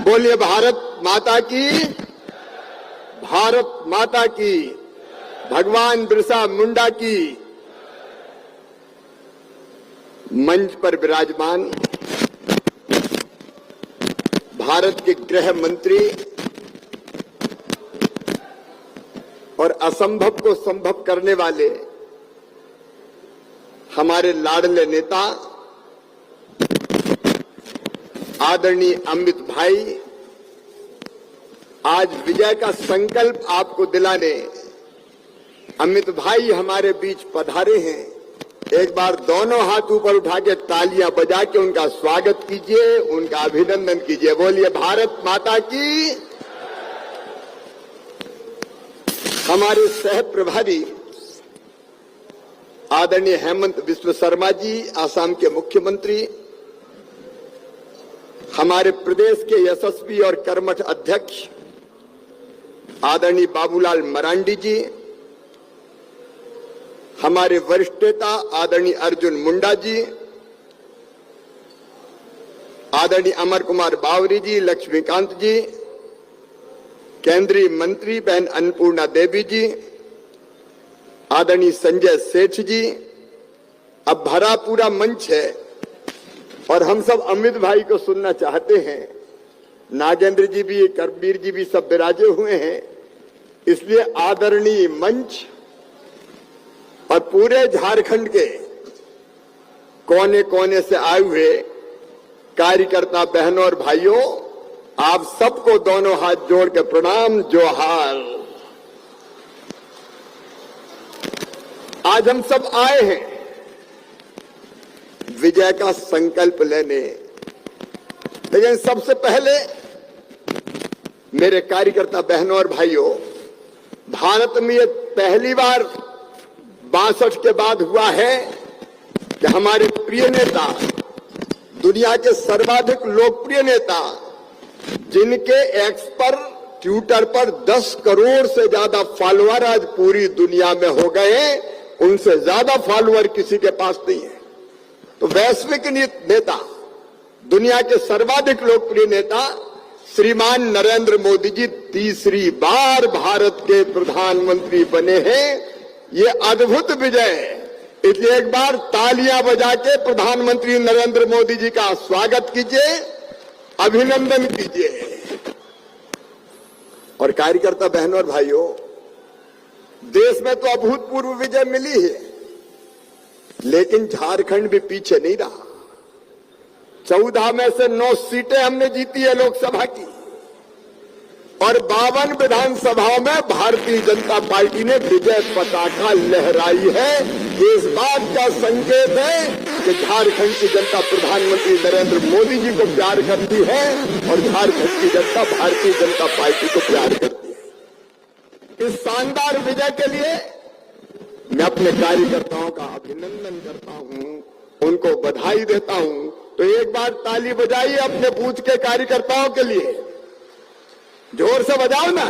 बोलिए भारत माता की, भारत माता की, भगवान बिरसा मुंडा की। मंच पर विराजमान भारत के गृह मंत्री और असंभव को संभव करने वाले हमारे लाडले नेता आदरणीय अमित भाई आज विजय का संकल्प आपको दिलाने अमित भाई हमारे बीच पधारे हैं। एक बार दोनों हाथ ऊपर उठा के तालियां बजा के उनका स्वागत कीजिए, उनका अभिनंदन कीजिए। बोलिए भारत माता की। हमारे सह प्रभारी आदरणीय हेमंत बिस्व शर्मा जी, आसाम के मुख्यमंत्री, हमारे प्रदेश के यशस्वी और कर्मठ अध्यक्ष आदरणीय बाबूलाल मरांडी जी, हमारे वरिष्ठ नेता आदरणीय अर्जुन मुंडा जी, आदरणीय अमर कुमार बावरी जी, लक्ष्मीकांत जी, केंद्रीय मंत्री बहन अन्नपूर्णा देवी जी, आदरणीय संजय सेठ जी। अब भरा पूरा मंच है और हम सब अमित भाई को सुनना चाहते हैं। नागेंद्र जी भी, करबीर जी भी सब विराजे हुए हैं, इसलिए आदरणीय मंच और पूरे झारखंड के कोने कोने से आए हुए कार्यकर्ता बहनों और भाइयों, आप सबको दोनों हाथ जोड़ के प्रणाम, जोहार। आज हम सब आए हैं विजय का संकल्प लेने, लेकिन सबसे पहले मेरे कार्यकर्ता बहनों और भाइयों, भारत में ये पहली बार 62 के बाद हुआ है कि हमारे प्रिय नेता, दुनिया के सर्वाधिक लोकप्रिय नेता, जिनके एक्स पर, ट्विटर पर 10 करोड़ से ज्यादा फॉलोअर आज पूरी दुनिया में हो गए, उनसे ज्यादा फॉलोअर किसी के पास नहीं है। तो वैश्विक नेता, दुनिया के सर्वाधिक लोकप्रिय नेता श्रीमान नरेंद्र मोदी जी तीसरी बार भारत के प्रधानमंत्री बने हैं। ये अद्भुत विजय है, इसलिए एक बार तालियां बजा के प्रधानमंत्री नरेंद्र मोदी जी का स्वागत कीजिए, अभिनंदन कीजिए। और कार्यकर्ता बहनों और भाइयों, देश में तो अभूतपूर्व विजय मिली है, लेकिन झारखंड भी पीछे नहीं रहा। 14 में से 9 सीटें हमने जीती है लोकसभा की, और 52 विधानसभाओं में भारतीय जनता पार्टी ने विजय पताका लहराई है। इस बात का संकेत है कि झारखंड की जनता प्रधानमंत्री नरेंद्र मोदी जी को प्यार करती है और झारखंड की जनता भारतीय जनता पार्टी को प्यार करती है। इस शानदार विजय के लिए मैं अपने कार्यकर्ताओं का अभिनंदन करता हूं, उनको बधाई देता हूं। तो एक बार ताली बजाइए अपने बूथ के कार्यकर्ताओं के लिए, जोर से बजाओ ना।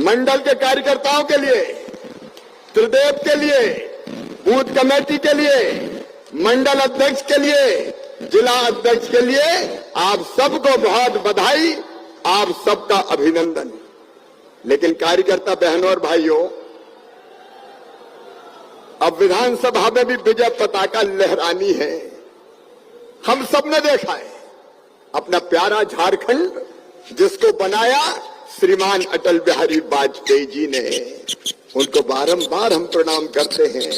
मंडल के कार्यकर्ताओं के लिए, त्रिदेव के लिए, बूथ कमेटी के लिए, मंडल अध्यक्ष के लिए, जिला अध्यक्ष के लिए, आप सबको बहुत बधाई, आप सबका अभिनंदन। लेकिन कार्यकर्ता बहनों और भाइयों, अब विधानसभा में भी विजय पताका लहरानी है। हम सबने देखा है अपना प्यारा झारखंड, जिसको बनाया श्रीमान अटल बिहारी वाजपेयी जी ने, उनको बारंबार हम प्रणाम करते हैं,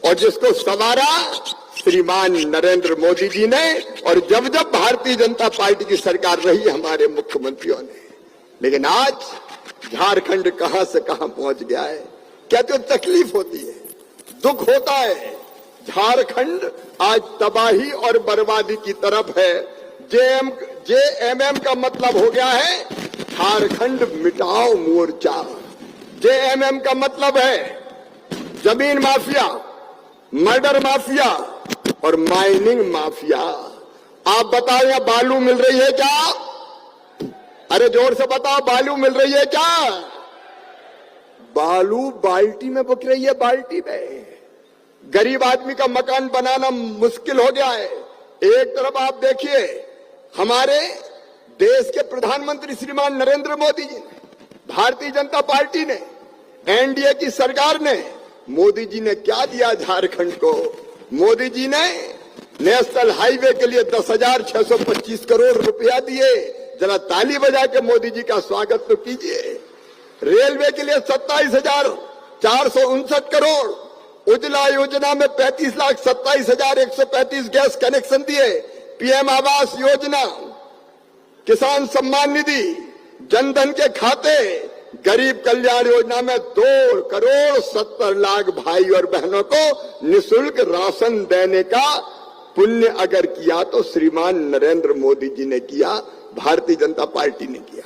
और जिसको संवारा श्रीमान नरेंद्र मोदी जी ने, और जब जब भारतीय जनता पार्टी की सरकार रही हमारे मुख्यमंत्रियों ने। लेकिन आज झारखंड कहां से कहां पहुंच गया है। क्या तो तकलीफ होती है, दुख होता है। झारखंड आज तबाही और बर्बादी की तरफ है। जेएमएम का मतलब हो गया है झारखंड मिटाओ मोर्चा। जेएमएम का मतलब है जमीन माफिया, मर्डर माफिया और माइनिंग माफिया। आप बताओ, यहां बालू मिल रही है क्या? अरे जोर से बताओ, बालू मिल रही है क्या? बालू बाल्टी में बिक रही है, बाल्टी में। गरीब आदमी का मकान बनाना मुश्किल हो गया है। एक तरफ आप देखिए, हमारे देश के प्रधानमंत्री श्रीमान नरेंद्र मोदी जी ने, भारतीय जनता पार्टी ने, एनडीए की सरकार ने, मोदी जी ने क्या दिया झारखंड को? मोदी जी ने नेशनल हाईवे के लिए 10,625 करोड़ रुपया दिए। जरा ताली बजा के मोदी जी का स्वागत तो कीजिए। रेलवे के लिए 27,459 करोड़, उज्ज्वला योजना में 35,27,135 गैस कनेक्शन दिए, पीएम आवास योजना, किसान सम्मान निधि, जनधन के खाते, गरीब कल्याण योजना में 2,70,00,000 भाई और बहनों को निःशुल्क राशन देने का पुण्य अगर किया तो श्रीमान नरेंद्र मोदी जी ने किया, भारतीय जनता पार्टी ने किया।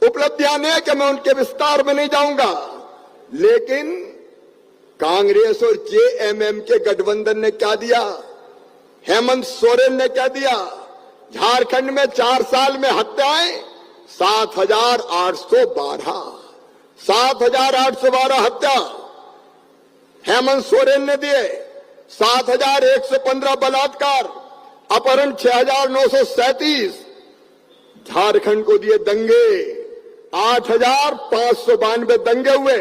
उपलब्धियां ने कि मैं उनके विस्तार में नहीं जाऊंगा, लेकिन कांग्रेस और जेएमएम के गठबंधन ने क्या दिया, हेमंत सोरेन ने क्या दिया? झारखंड में 4 साल में हत्याएं 7,812 हत्या हेमंत सोरेन ने दिए। 7,115 बलात्कार, अपहरण 6,937। झारखंड को दिए दंगे, 8,592 दंगे हुए,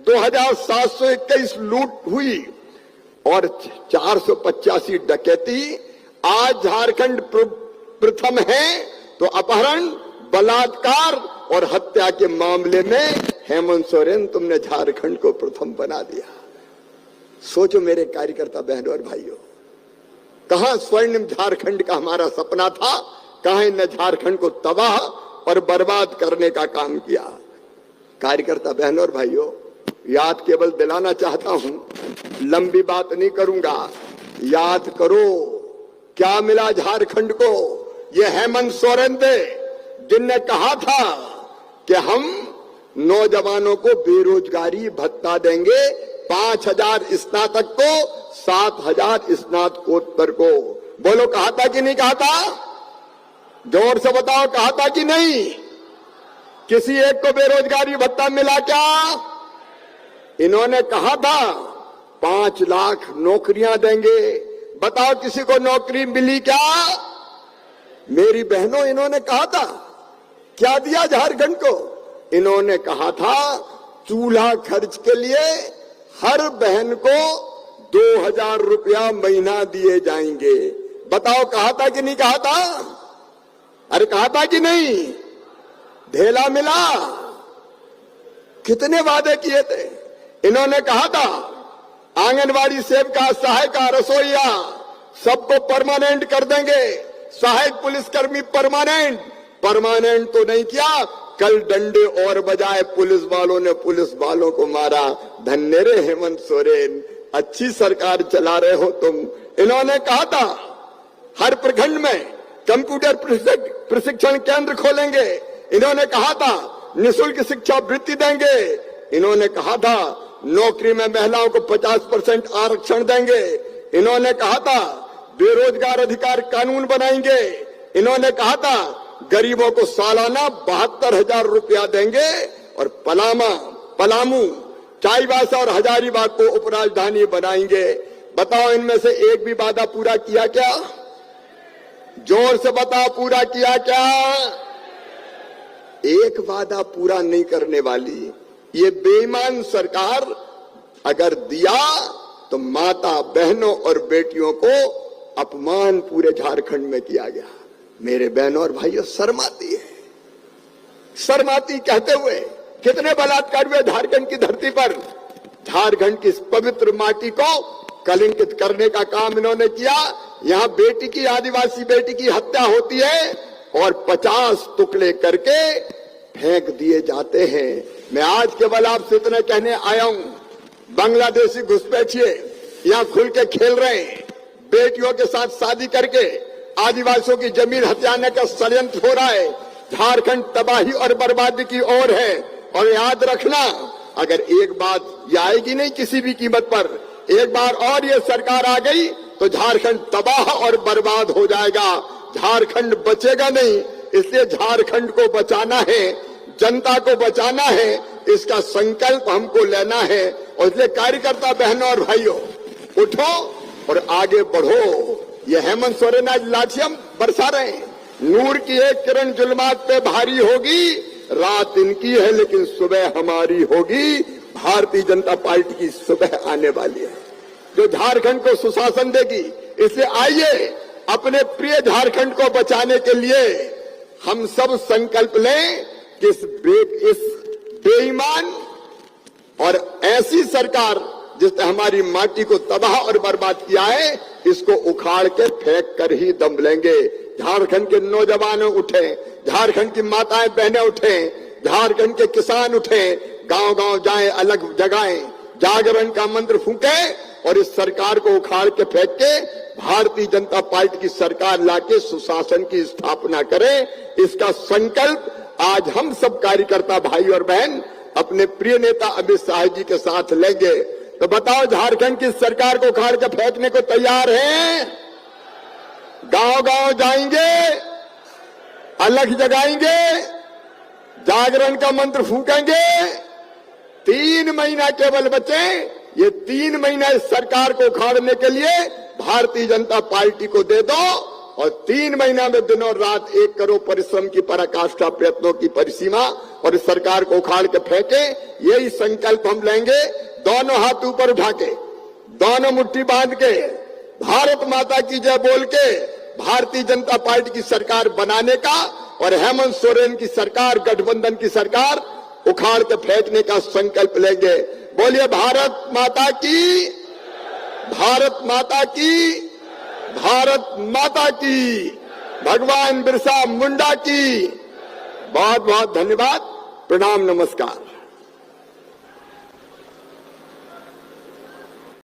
2,721 लूट हुई और 485 डकैती। आज झारखंड प्रथम है तो अपहरण, बलात्कार और हत्या के मामले में हेमंत सोरेन तुमने झारखंड को प्रथम बना दिया। सोचो मेरे कार्यकर्ता बहनों और भाइयों, कहां स्वर्णिम झारखंड का हमारा सपना था, कहां इन झारखंड को तबाह और बर्बाद करने का काम किया। कार्यकर्ता बहनों और भाइयों, याद केवल दिलाना चाहता हूं, लंबी बात नहीं करूंगा। याद करो क्या मिला झारखंड को। ये हेमंत सोरेन थे जिनने कहा था कि हम नौजवानों को बेरोजगारी भत्ता देंगे, 5,000 स्नातक को, 7,000 स्नातकोत्तर को। बोलो कहा था कि नहीं कहा था? जोर से बताओ, कहा था कि नहीं? किसी एक को बेरोजगारी भत्ता मिला क्या? इन्होंने कहा था 5 लाख नौकरियां देंगे। बताओ किसी को नौकरी मिली क्या? मेरी बहनों, इन्होंने कहा था, क्या दिया झारखंड को? इन्होंने कहा था चूल्हा खर्च के लिए हर बहन को 2,000 रुपया महीना दिए जाएंगे। बताओ कहा था कि नहीं कहा था? अरे कहा था कि नहीं? ढेला मिला? कितने वादे किए थे? इन्होंने कहा था आंगनवाड़ी सेविका, सहायिका, रसोईया सबको परमानेंट कर देंगे, सहायक पुलिसकर्मी परमानेंट तो नहीं किया। कल डंडे और बजाए पुलिस वालों ने पुलिस वालों को मारा। धन्य रे हेमंत सोरेन, अच्छी सरकार चला रहे हो तुम। इन्होंने कहा था हर प्रखंड में कंप्यूटर प्रशिक्षण केंद्र खोलेंगे। इन्होंने कहा था निःशुल्क शिक्षा वृत्ति देंगे। इन्होंने कहा था नौकरी में महिलाओं को 50% आरक्षण देंगे। इन्होंने कहा था बेरोजगार अधिकार कानून बनाएंगे। इन्होंने कहा था गरीबों को सालाना 72,000 रुपया देंगे और पलामू, चाईबासा और हजारीबाग को उपराजधानी बनाएंगे। बताओ इनमें से एक भी वादा पूरा किया क्या? जोर से बताओ, पूरा किया क्या? एक वादा पूरा नहीं करने वाली ये बेईमान सरकार अगर दिया तो माता, बहनों और बेटियों को अपमान पूरे झारखंड में किया गया। मेरे बहनों और भाइयों, शर्माती है, शर्माती कहते हुए कितने बलात्कार हुए झारखंड की धरती पर। झारखंड की इस पवित्र माटी को कलंकित करने का काम इन्होंने किया। यहां बेटी की, आदिवासी बेटी की हत्या होती है और 50 टुकड़े करके फेंक दिए जाते हैं। मैं आज केवल आपसे इतना कहने आया हूं, बांग्लादेशी घुसपैठिए यहां खुल के खेल रहे हैं, बेटियों के साथ शादी करके आदिवासियों की जमीन हथियाने का षड्यंत्र हो रहा है। झारखंड तबाही और बर्बादी की ओर है। और याद रखना, अगर एक बात ये आएगी नहीं किसी भी कीमत पर, एक बार और ये सरकार आ गई तो झारखंड तबाह और बर्बाद हो जाएगा। झारखंड बचेगा नहीं। इसलिए झारखंड को बचाना है, जनता को बचाना है, इसका संकल्प हमको लेना है। और इसलिए कार्यकर्ता बहनों और भाइयों, उठो और आगे बढ़ो। ये हेमंत सोरेन आज लाठियां बरसा रहे हैं, नूर की एक किरण जुल्मात पे भारी होगी, रात इनकी है लेकिन सुबह हमारी होगी। भारतीय जनता पार्टी की सुबह आने वाली है जो झारखंड को सुशासन देगी। इसलिए आइए अपने प्रिय झारखंड को बचाने के लिए हम सब संकल्प लें कि इस बेईमान और ऐसी सरकार जिसने हमारी माटी को तबाह और बर्बाद किया है, इसको उखाड़ के फेंक कर ही दम लेंगे। झारखंड के नौजवान उठे, झारखंड की माताएं बहनें उठे, झारखंड के किसान उठे, गांव गांव जाएं, अलग जगाएं, जागरण का मंत्र फूंके और इस सरकार को उखाड़ के फेंक के भारतीय जनता पार्टी की सरकार लाके सुशासन की स्थापना करें। इसका संकल्प आज हम सब कार्यकर्ता भाई और बहन अपने प्रिय नेता अमित शाह जी के साथ लेंगे। तो बताओ, झारखंड की सरकार को उखाड़ के फेंकने को तैयार हैं? गांव गांव जाएंगे, अलग जगाएंगे, जागरण का मंत्र फूकेंगे। 3 महीना केवल बचे। ये 3 महीना इस सरकार को उखाड़ने के लिए भारतीय जनता पार्टी को दे दो और 3 महीना में दिनों रात 1 करोड़ परिश्रम की पराकाष्ठा प्रयत्नों की परिसीमा और इस सरकार को उखाड़ के फेंके। यही संकल्प हम लेंगे, दोनों हाथ ऊपर उठा के, दोनों मुट्ठी बांध के, भारत माता की जय बोल के भारतीय जनता पार्टी की सरकार बनाने का और हेमंत सोरेन की सरकार, गठबंधन की सरकार उखाड़ के फेंकने का संकल्प लेंगे। बोलिए भारत माता की, भारत माता की, भारत माता की, भगवान बिरसा मुंडा की। बहुत बहुत धन्यवाद, प्रणाम, नमस्कार।